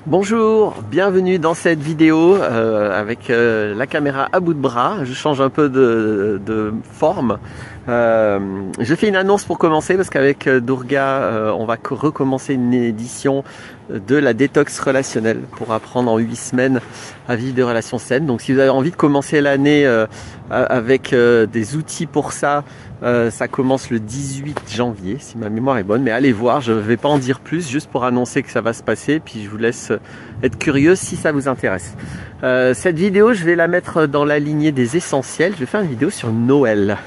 Bonjour, bienvenue dans cette vidéo avec la caméra à bout de bras. Je change un peu de forme. Je fais une annonce pour commencer parce qu'avec Durga, on va recommencer une édition de la détox relationnelle pour apprendre en 8 semaines à vivre des relations saines. Donc si vous avez envie de commencer l'année avec des outils pour ça, ça commence le 18 janvier si ma mémoire est bonne, mais allez voir, je ne vais pas en dire plus, juste pour annoncer que ça va se passer, puis je vous laisse être curieux si ça vous intéresse. Cette vidéo, je vais la mettre dans la lignée des essentiels. Je vais faire une vidéo sur Noël.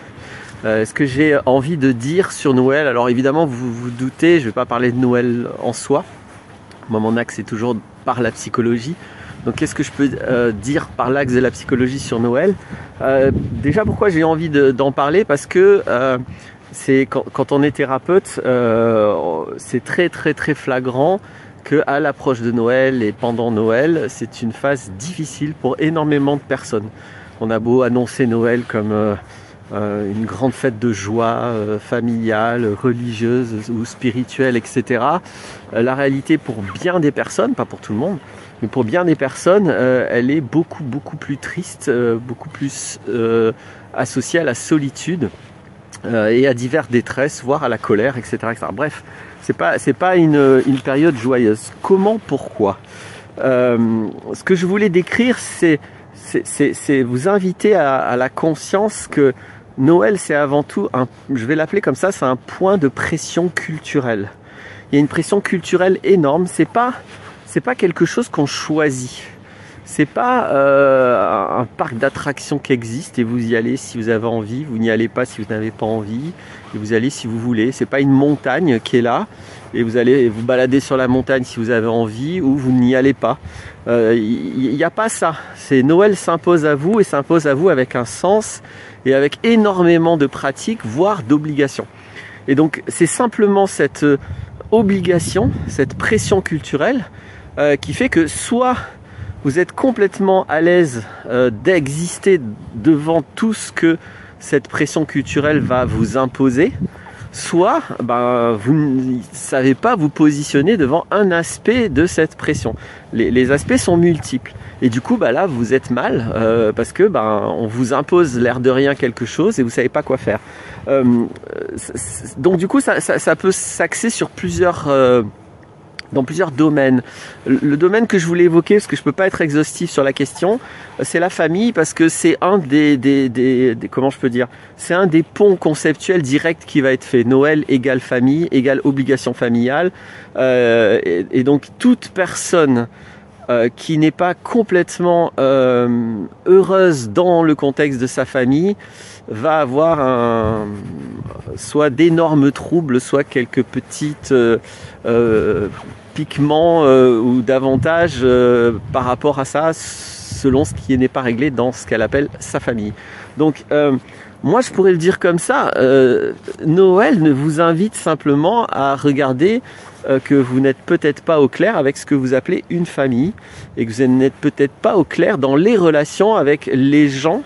Ce que j'ai envie de dire sur Noël, alors évidemment vous vous doutez, je ne vais pas parler de Noël en soi. Moi, mon axe est toujours par la psychologie. Donc qu'est-ce que je peux dire par l'axe de la psychologie sur Noël? Déjà, pourquoi j'ai envie d'en parler? Parce que c'est quand on est thérapeute, c'est très flagrant qu'à l'approche de Noël et pendant Noël, c'est une phase difficile pour énormément de personnes. On a beau annoncer Noël comme une grande fête de joie familiale, religieuse ou spirituelle, etc. La réalité pour bien des personnes, pas pour tout le monde, mais pour bien des personnes, elle est beaucoup plus triste, beaucoup plus associée à la solitude et à divers détresses, voire à la colère, etc. Bref, c'est pas une période joyeuse. Comment, pourquoi ce que je voulais décrire, c'est vous inviter à la conscience que Noël, c'est avant tout, je vais l'appeler comme ça, c'est un point de pression culturelle. Il y a une pression culturelle énorme, c'est pas quelque chose qu'on choisit. C'est pas un parc d'attractions qui existe et vous y allez si vous avez envie, vous n'y allez pas si vous n'avez pas envie, et vous allez si vous voulez. C'est pas une montagne qui est là et vous allez vous balader sur la montagne si vous avez envie ou vous n'y allez pas. Il n'y a pas ça. C'est Noël s'impose à vous et s'impose à vous avec un sens et avec énormément de pratiques, voire d'obligations. Et donc c'est simplement cette obligation, cette pression culturelle qui fait que soit vous êtes complètement à l'aise d'exister devant tout ce que cette pression culturelle va vous imposer, soit vous ne savez pas vous positionner devant un aspect de cette pression. Les aspects sont multiples. Et du coup, là, vous êtes mal parce que on vous impose l'air de rien quelque chose et vous savez pas quoi faire. Donc du coup, ça peut s'axer sur dans plusieurs domaines. Le domaine que je voulais évoquer, parce que je peux pas être exhaustif sur la question, c'est la famille, parce que c'est un comment je peux dire, c'est un des ponts conceptuels directs qui va être fait. Noël égale famille, égale obligation familiale, et donc toute personne qui n'est pas complètement heureuse dans le contexte de sa famille va avoir soit d'énormes troubles, soit quelques petites piquements ou davantage par rapport à ça, selon ce qui n'est pas réglé dans ce qu'elle appelle sa famille. Donc moi je pourrais le dire comme ça, Noël ne vous invite simplement à regarder que vous n'êtes peut-être pas au clair avec ce que vous appelez une famille et que vous n'êtes peut-être pas au clair dans les relations avec les gens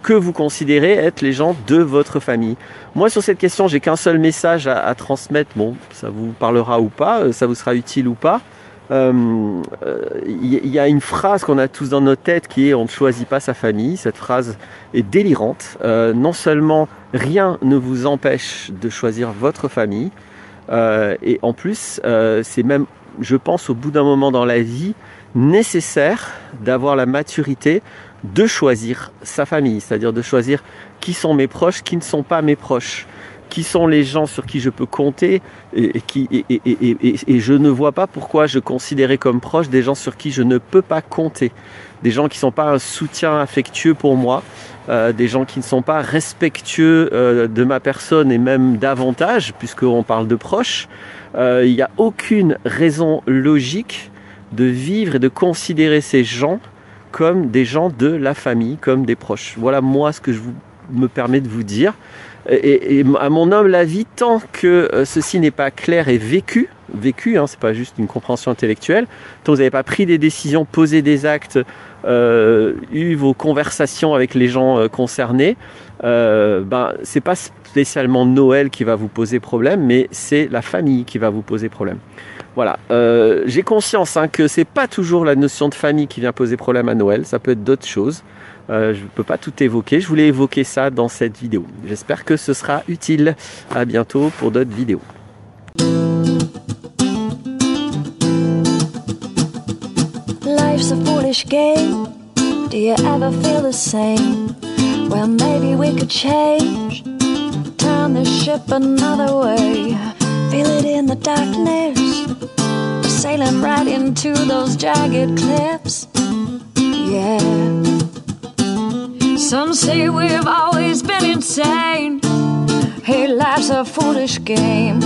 que vous considérez être les gens de votre famille. Moi, sur cette question, j'ai qu'un seul message à transmettre. Bon, ça vous parlera ou pas, ça vous sera utile ou pas. Il y a une phrase qu'on a tous dans notre tête qui est « on ne choisit pas sa famille ». Cette phrase est délirante. Non seulement rien ne vous empêche de choisir votre famille, et en plus, c'est même, je pense, au bout d'un moment dans la vie, nécessaire d'avoir la maturité de choisir sa famille, c'est-à-dire de choisir qui sont mes proches, qui ne sont pas mes proches, qui sont les gens sur qui je peux compter et je ne vois pas pourquoi je considérais comme proches des gens sur qui je ne peux pas compter, des gens qui ne sont pas un soutien affectueux pour moi, des gens qui ne sont pas respectueux de ma personne et même davantage, puisqu'on parle de proches. Il n'y a aucune raison logique de vivre et de considérer ces gens comme des gens de la famille, comme des proches. Voilà moi ce que je me permets de vous dire. Et à mon humble avis, tant que ceci n'est pas clair et vécu, c'est pas juste une compréhension intellectuelle, tant que vous n'avez pas pris des décisions, posé des actes, eu vos conversations avec les gens concernés, c'est pas spécialement Noël qui va vous poser problème, mais c'est la famille qui va vous poser problème. Voilà, j'ai conscience que c'est pas toujours la notion de famille qui vient poser problème à Noël, ça peut être d'autres choses. Je ne peux pas tout évoquer, je voulais évoquer ça dans cette vidéo. J'espère que ce sera utile. À bientôt pour d'autres vidéos. Life's a foolish game. Do you ever feel the same? Well, maybe we could change, turn the ship another way. Feel it in the darkness, we're sailing right into those jagged cliffs. Yeah. Some say we've always been insane. Hey, life's a foolish game.